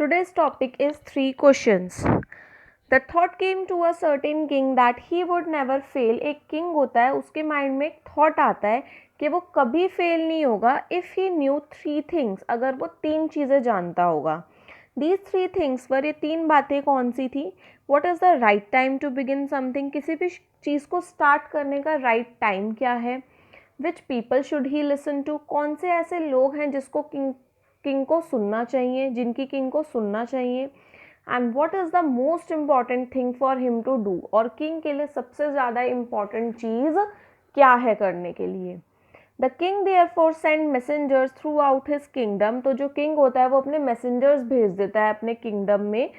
Today's topic is three questions. The thought came to a certain king that he would never fail. एक king होता है, उसके mind में एक thought आता है कि वो कभी फेल नहीं होगा if he new three things, अगर वो तीन चीज़ें जानता होगा. दीज थ्री थिंग्स पर ये तीन बातें कौन सी थी? What is the right time to begin something, किसी भी चीज़ को स्टार्ट करने का राइट टाइम क्या है? Which people should he listen to, कौन से ऐसे लोग हैं जिसको किंग को सुनना चाहिए, जिनकी किंग को सुनना चाहिए. And what is the most important thing for him to do, और किंग के लिए सबसे ज़्यादा इम्पॉर्टेंट चीज़ क्या है करने के लिए. The king therefore send messengers through out his kingdom, तो जो किंग होता है वो अपने मैसेंजर्स भेज देता है अपने किंगडम में,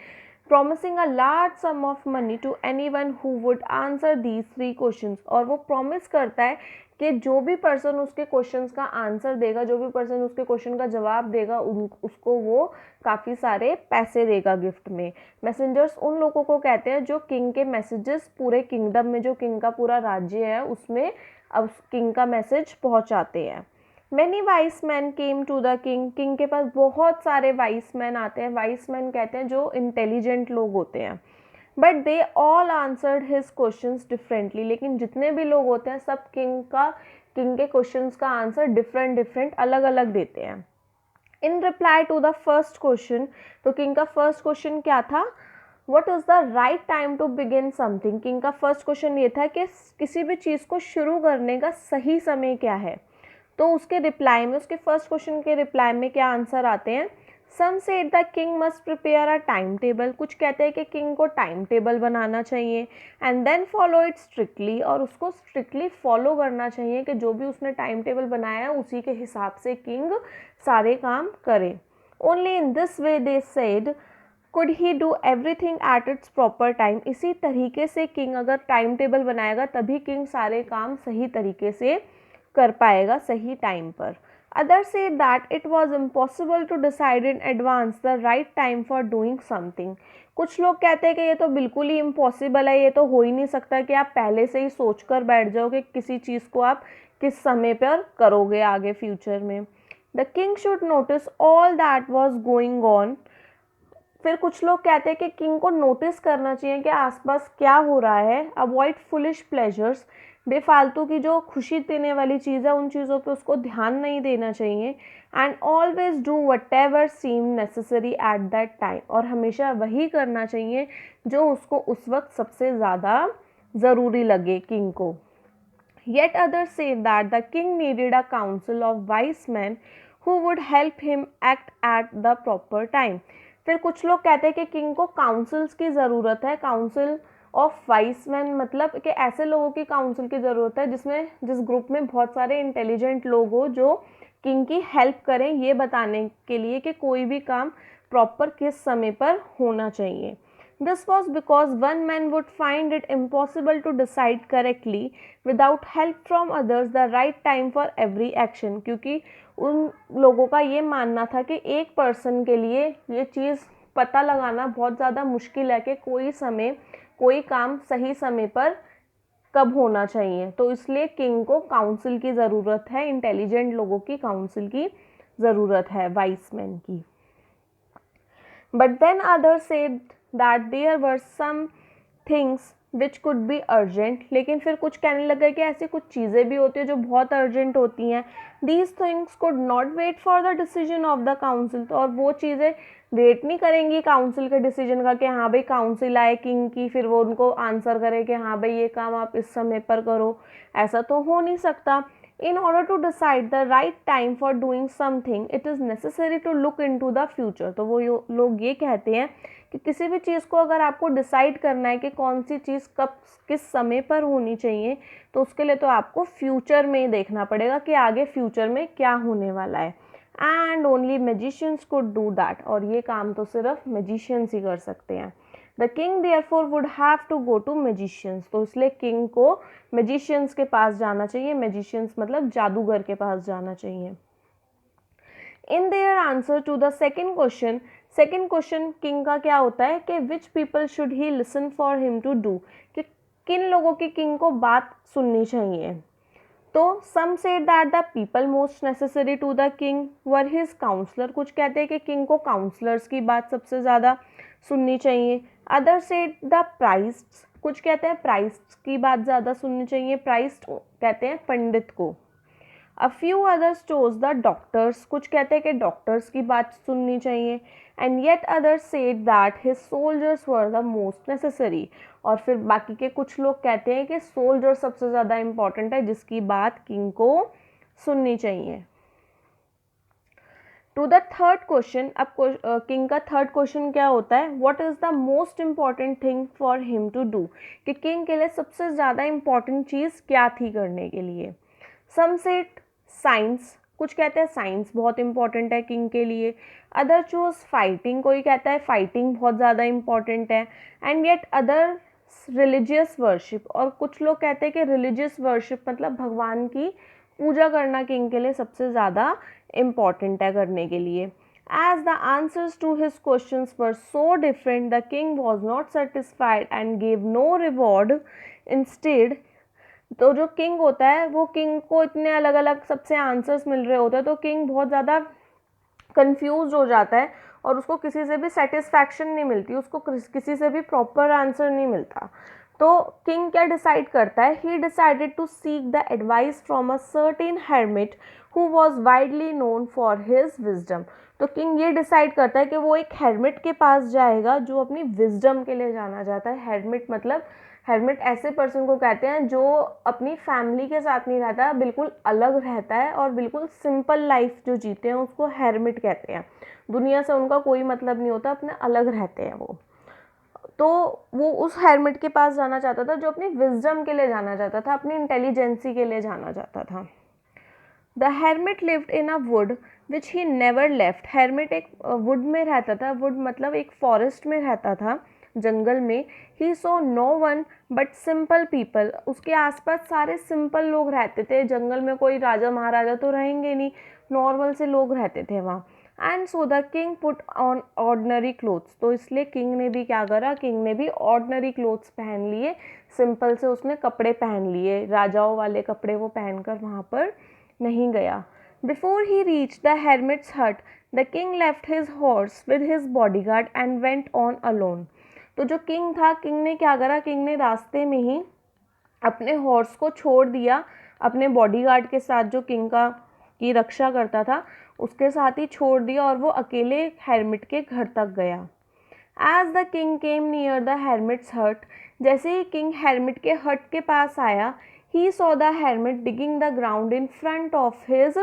promising a large sum of money to anyone who would answer these three questions. और वो प्रॉमिस करता है कि जो भी पर्सन उसके क्वेश्चंस का आंसर देगा, जो भी पर्सन उसके क्वेश्चन का जवाब देगा, उसको वो काफ़ी सारे पैसे देगा गिफ्ट में. मैसेंजर्स उन लोगों को कहते हैं जो किंग के मैसेजेस पूरे किंगडम में, जो किंग का पूरा राज्य है उसमें अब किंग का मैसेज पहुंचाते हैं. Many wise man came to the king, king के पास बहुत सारे वाइस मैन आते हैं. वाइस मैन कहते हैं जो इंटेलिजेंट लोग होते हैं. But they all answered his questions differently, लेकिन जितने भी लोग होते हैं सब किंग के क्वेश्चंस का आंसर डिफरेंट अलग अलग देते हैं. In reply to the first question, तो किंग का फर्स्ट क्वेश्चन क्या था? What is the right time to begin something. King का फर्स्ट क्वेश्चन ये था कि किसी भी चीज़ को शुरू करने का सही समय क्या है. तो उसके रिप्लाई में, उसके फर्स्ट क्वेश्चन के रिप्लाई में क्या आंसर आते हैं? Some said the king must prepare a time table, कुछ कहते हैं कि किंग को टाइम टेबल बनाना चाहिए, and then follow it strictly, और उसको स्ट्रिक्टली फॉलो करना चाहिए कि जो भी उसने टाइम टेबल बनाया है उसी के हिसाब से किंग सारे काम करे. Only in this way they said could he do everything at its proper time, इसी तरीके से किंग अगर टाइम टेबल बनाएगा तभी किंग सारे काम सही तरीके से कर पाएगा सही टाइम पर. Other said that it was impossible to decide in advance the right time for doing something, कुछ लोग कहते हैं कि ये तो बिल्कुल ही इम्पॉसिबल है, ये तो हो ही नहीं सकता कि आप पहले से ही सोच कर बैठ जाओ कि किसी चीज़ को आप किस समय पर करोगे आगे फ्यूचर में. The king should notice all that was going on, फिर कुछ लोग कहते हैं कि किंग को नोटिस करना चाहिए कि आसपास क्या हो रहा है. अवॉइड फुलिश प्लेजर्स, बेफालतू की जो खुशी देने वाली चीज़ है उन चीज़ों पे उसको ध्यान नहीं देना चाहिए. And always do whatever seem necessary at that time, और हमेशा वही करना चाहिए जो उसको उस वक्त सबसे ज़्यादा ज़रूरी लगे किंग को. Yet others say that the king needed a council of wise men who would help him act at the proper time. फिर कुछ लोग कहते हैं कि किंग को काउंसिल्स की ज़रूरत है. काउंसिल ऑफ वाइस मैन मतलब कि ऐसे लोगों की काउंसिल की ज़रूरत है जिस ग्रुप में बहुत सारे इंटेलिजेंट लोग हो जो किंग की हेल्प करें ये बताने के लिए कि कोई भी काम प्रॉपर किस समय पर होना चाहिए. This was because one man would find it impossible to decide correctly without help from others the right time for every action, क्योंकि उन लोगों का ये मानना था कि एक पर्सन के लिए ये चीज़ पता लगाना बहुत ज़्यादा मुश्किल है कि कोई काम सही समय पर कब होना चाहिए. तो इसलिए किंग को काउंसिल की ज़रूरत है, इंटेलिजेंट लोगों की काउंसिल की ज़रूरत है, वाइस मैन की. But then others said that there were some things which could be urgent, लेकिन फिर कुछ कहने लगे कि ऐसी कुछ चीज़ें भी होती हैं जो बहुत अर्जेंट होती हैं. These things could not wait for the decision of the council, तो और वो चीज़ें वेट नहीं करेंगी काउंसिल के डिसीजन का कि हाँ भाई काउंसिल आए किंग की, फिर वो उनको आंसर करे कि हाँ भाई ये काम आप इस समय पर करो. ऐसा तो हो नहीं सकता. In order to decide the right time for doing something, it is necessary to look into the future. तो वो लोग ये कहते हैं कि किसी भी चीज़ को अगर आपको डिसाइड करना है कि कौन सी चीज़ कब किस समय पर होनी चाहिए, तो उसके लिए तो आपको फ्यूचर में देखना पड़ेगा कि आगे फ्यूचर में क्या होने वाला है. And only magicians could do that, और ये काम तो सिर्फ मैजिशियंस ही कर सकते हैं. The king therefore would have to go to magicians, तो इसलिए किंग को मैजिशियंस के पास जाना चाहिए. मैजिशियंस मतलब जादूगर के पास जाना चाहिए. In their answer to the second question king का क्या होता है कि which people should he listen for him to do, कि किन लोगों की किंग को बात सुननी चाहिए. तो some said that the people most necessary to the king were his counsellor, कुछ कहते हैं कि किंग को काउंसलर्स की बात सबसे ज़्यादा सुननी चाहिए. अदर सेड द प्राइस्ट, कुछ कहते हैं प्राइस्ट की बात ज़्यादा सुननी चाहिए, प्राइस्ट कहते हैं पंडित को. A few others chose the doctors, कुछ कहते हैं कि डॉक्टर्स की बात सुननी चाहिए. And yet others said that his soldiers were the most necessary, और फिर बाकी के कुछ लोग कहते हैं कि सोल्जर सबसे ज़्यादा इम्पॉर्टेंट है जिसकी बात किंग को सुननी चाहिए. टू द थर्ड क्वेश्चन, अब किंग का थर्ड क्वेश्चन क्या होता है, what is the most important thing for him to do, कि किंग के लिए सबसे ज़्यादा इम्पॉर्टेंट चीज़ क्या थी करने के लिए. सम सेड साइंस, कुछ कहते हैं साइंस बहुत इंपॉर्टेंट है किंग के लिए. अदर चूज फाइटिंग, कोई कहता है फाइटिंग बहुत ज़्यादा इम्पॉर्टेंट है. And yet other religious worship, और कुछ लोग कहते हैं कि रिलीजियस वर्शिप मतलब भगवान की पूजा करना किंग के लिए सबसे ज़्यादा इम्पॉर्टेंट है करने के लिए. As the answers to his questions were so different, the king was not satisfied and gave no reward. Instead, तो जो किंग होता है वो किंग को इतने अलग अलग सबसे आंसर्स मिल रहे होते हैं तो किंग बहुत ज़्यादा कंफ्यूज हो जाता है और उसको किसी से भी सेटिस्फैक्शन नहीं मिलती, उसको किसी से भी प्रॉपर आंसर नहीं मिलता. तो किंग क्या डिसाइड करता है, he decided to seek the advice from a certain hermit who was widely known for his wisdom. तो किंग ये डिसाइड करता है कि वो एक हेरमिट के पास जाएगा जो अपनी विजडम के लिए जाना जाता है. हेरमिट मतलब हेरमिट ऐसे पर्सन को कहते हैं जो अपनी फैमिली के साथ नहीं रहता, बिल्कुल अलग रहता है और बिल्कुल सिंपल लाइफ जो जीते हैं उसको हेरमिट कहते हैं. दुनिया से उनका कोई मतलब नहीं होता, अपने अलग रहते हैं वो. तो वो उस हेरमिट के पास जाना चाहता था जो अपनी विजडम के लिए जाना चाहता था, अपनी इंटेलिजेंसी के लिए जाना चाहता था. The hermit lived in a would which he never left. Hermit एक वुड में रहता था, वुड मतलब एक फॉरेस्ट में रहता था, जंगल में. He saw no one but simple people. उसके आसपास सारे सिंपल लोग रहते थे, जंगल में कोई राजा महाराजा तो रहेंगे नहीं, नॉर्मल से लोग रहते थे वहाँ. And so the king put on ordinary clothes. तो इसलिए किंग ने भी क्या करा, किंग ने भी ऑर्डनरी क्लोथ्स पहन लिए, सिंपल से उसने कपड़े पहन लिए, राजाओं वाले कपड़े वो पहनकर वहाँ पर नहीं गया. Before he reach the hermit's हट the king left his horse with his bodyguard and went on alone. तो जो किंग था, किंग ने क्या करा, किंग ने रास्ते में ही अपने हॉर्स को छोड़ दिया, अपने बॉडीगार्ड के साथ जो किंग की रक्षा करता था उसके साथ ही छोड़ दिया और वो अकेले हेरमिट के घर तक गया. As the king came near the hermit's hut, जैसे ही किंग हेरमिट के हट के पास आया, he saw the hermit digging the ground in front of his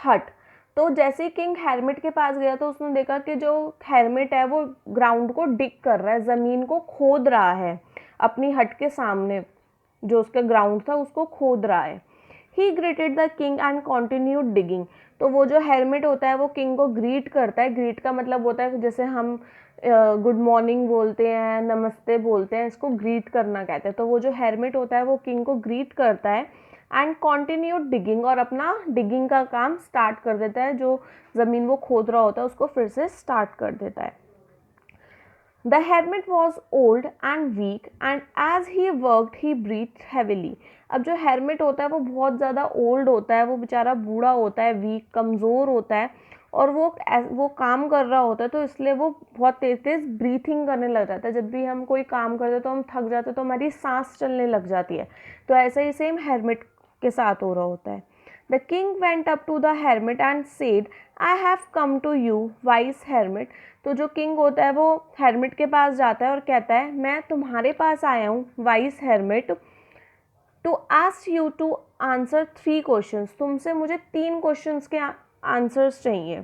हट. तो जैसे ही किंग हेरमिट के पास गया तो उसने देखा कि जो हेरमिट है वो ग्राउंड को डिग कर रहा है, ज़मीन को खोद रहा है, अपनी हट के सामने जो उसका ग्राउंड था उसको खोद रहा है. ही greeted the king and continued digging. तो वो जो हेरमिट होता है वो किंग को ग्रीट करता है. ग्रीट का मतलब होता है जैसे हम गुड मॉर्निंग बोलते हैं, नमस्ते बोलते हैं, इसको ग्रीट करना कहते हैं. तो वो जो हेरमिट होता है वो किंग को ग्रीट करता है एंड कॉन्टिन्यूड डिगिंग, और अपना डिगिंग का काम स्टार्ट कर देता है, जो ज़मीन वो खोद रहा होता है उसको फिर से स्टार्ट कर देता है. The hermit was old and weak and as he worked he breathe heavily. अब जो हेरमिट होता है वो बहुत ज़्यादा ओल्ड होता है, वो बेचारा बूढ़ा होता है, वीक कमज़ोर होता है, और वो काम कर रहा होता है तो इसलिए वो बहुत तेज़ तेज़ ब्रीथिंग करने लग जाता है. जब भी हम कोई काम करते तो हम थक जाते तो हमारी सांस चलने लग जाती है. तो ऐसा ही सेम हेरमिट के साथ हो रहा होता है. The king went up to the hermit and said, I have come to you wise hermit. तो जो किंग होता है वो हेरमिट के पास जाता है और कहता है, मैं तुम्हारे पास आया हूँ wise hermit, to ask you to answer 3 questions. तुमसे मुझे 3 क्वेश्चंस के आंसर्स चाहिए,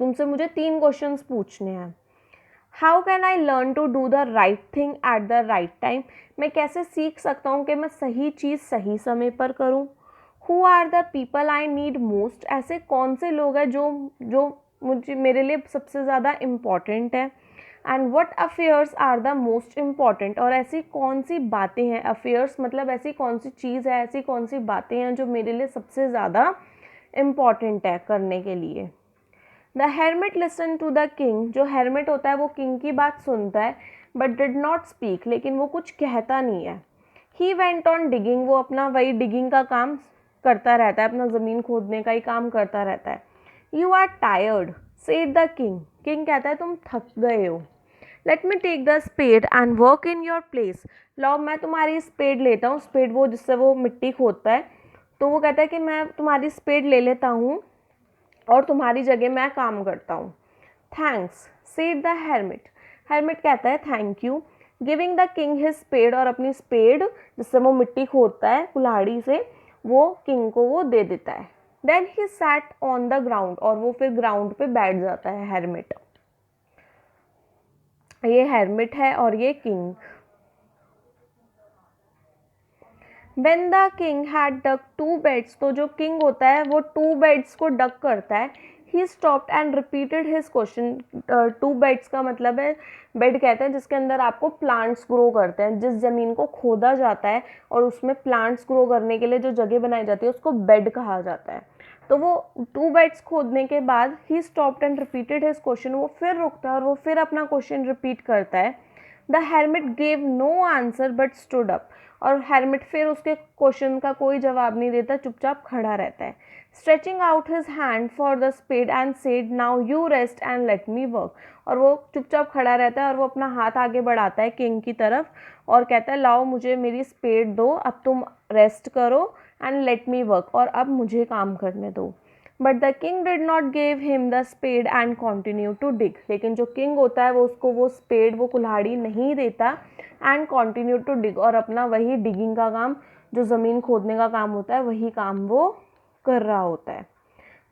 तुमसे मुझे 3 क्वेश्चंस पूछने हैं. How can I learn to do the right thing at the right time. मैं कैसे सीख सकता हूँ कि मैं सही चीज़ सही समय पर करूँ. Who are the people I need most. ऐसे कौन से लोग हैं जो जो मुझे मेरे लिए सबसे ज़्यादा इम्पॉर्टेंट है. And what affairs are the most important. और ऐसी कौन सी बातें हैं, अफेयर्स मतलब ऐसी कौन सी चीज़ है, ऐसी कौन सी बातें हैं जो मेरे लिए सबसे ज़्यादा इम्पॉर्टेंट है करने के लिए. The hermit listen to the king. जो हेरमिट होता है वो किंग की बात सुनता है बट डिड नॉट स्पीक, लेकिन वो कुछ कहता नहीं है. ही वेंट ऑन डिगिंग, वो अपना वही डिगिंग का काम करता रहता है, अपना ज़मीन खोदने का ही काम करता रहता है. You are tired said the king, king कहता है तुम थक गए हो. Let me take the spade and work in your place, लो मैं तुम्हारी स्पेड लेता हूँ, स्पेड वो जिससे वो मिट्टी खोदता है, तो वो कहता है कि मैं तुम्हारी स्पेड ले लेता हूँ और तुम्हारी जगह मैं काम करता हूँ. Thanks said the hermit, hermit कहता है thank you. Giving the king his spade, और अपनी स्पेड जिससे वो मिट्टी खोदता है कुल्हाड़ी से, वो किंग को वो दे देता है. Then he sat on the ground, और वो फिर ग्राउंड पे बैठ जाता है हेरमिट. ये हेरमिट है और ये king. When the king had dug 2 beds, तो जो किंग होता है वो 2 beds को डग करता है. He stopped and repeated his question. 2 beds का मतलब है, बेड कहते हैं जिसके अंदर आपको प्लांट्स ग्रो करते हैं, जिस ज़मीन को खोदा जाता है और उसमें प्लांट्स ग्रो करने के लिए जो जगह बनाई जाती है उसको बेड कहा जाता है. तो वो 2 beds खोदने के बाद he stopped and repeated his question, वो फिर रुकता है और वो फिर अपना क्वेश्चन रिपीट करता है. The hermit gave no answer but stood up, और हेरमिट फिर उसके क्वेश्चन का कोई जवाब नहीं देता, चुपचाप खड़ा रहता है. Stretching out his hand for the spade and said now you rest and let me work, और वो चुपचाप खड़ा रहता है और वो अपना हाथ आगे बढ़ाता है किंग की तरफ और कहता है लाओ मुझे मेरी स्पेड दो, अब तुम रेस्ट करो एंड लेट मी वर्क, और अब मुझे काम करने दो. But the king did not give him the spade and continue to dig, लेकिन जो किंग होता है वो उसको वो स्पेड वो कुल्हाड़ी नहीं देता एंड कॉन्टिन्यू टू डिग, और अपना वही डिगिंग का काम जो ज़मीन खोदने का काम होता है वही काम वो कर रहा होता है.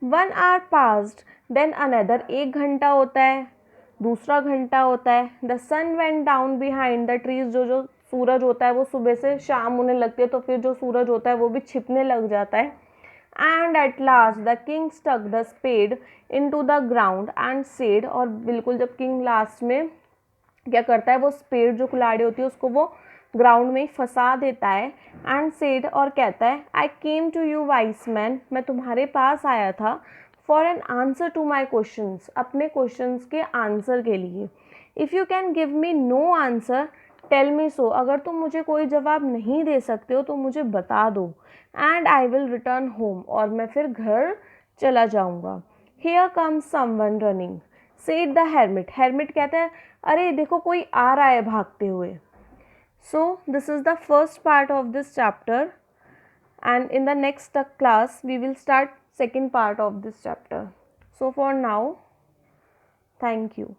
1 hour passed, देन अनदर, 1 घंटा होता है, दूसरा घंटा होता है. The sun went down behind the trees, जो सूरज होता है वो सुबह से शाम होने लगती है तो फिर जो सूरज होता है वो भी छिपने लग जाता है. And at last the king stuck the spade into the ground and said, और बिल्कुल जब किंग लास्ट में क्या करता है वो स्पेड जो कुल्हाड़ी होती है उसको वो ग्राउंड में ही फंसा देता है. एंड सेड, और कहता है I came to you wise man, मैं तुम्हारे पास आया था for an answer to my questions, अपने क्वेश्चंस के आंसर के लिए. If you can give me no answer tell me so, अगर तुम मुझे कोई जवाब नहीं दे सकते हो तो मुझे बता दो. And I will return home, और मैं फिर घर चला जाऊँगा. Here comes someone running said the hermit, hermit कहता है अरे देखो कोई आ रहा है भागते हुए. So this is the first part of this chapter, and in the next class we will start second part of this chapter. So for now, thank you.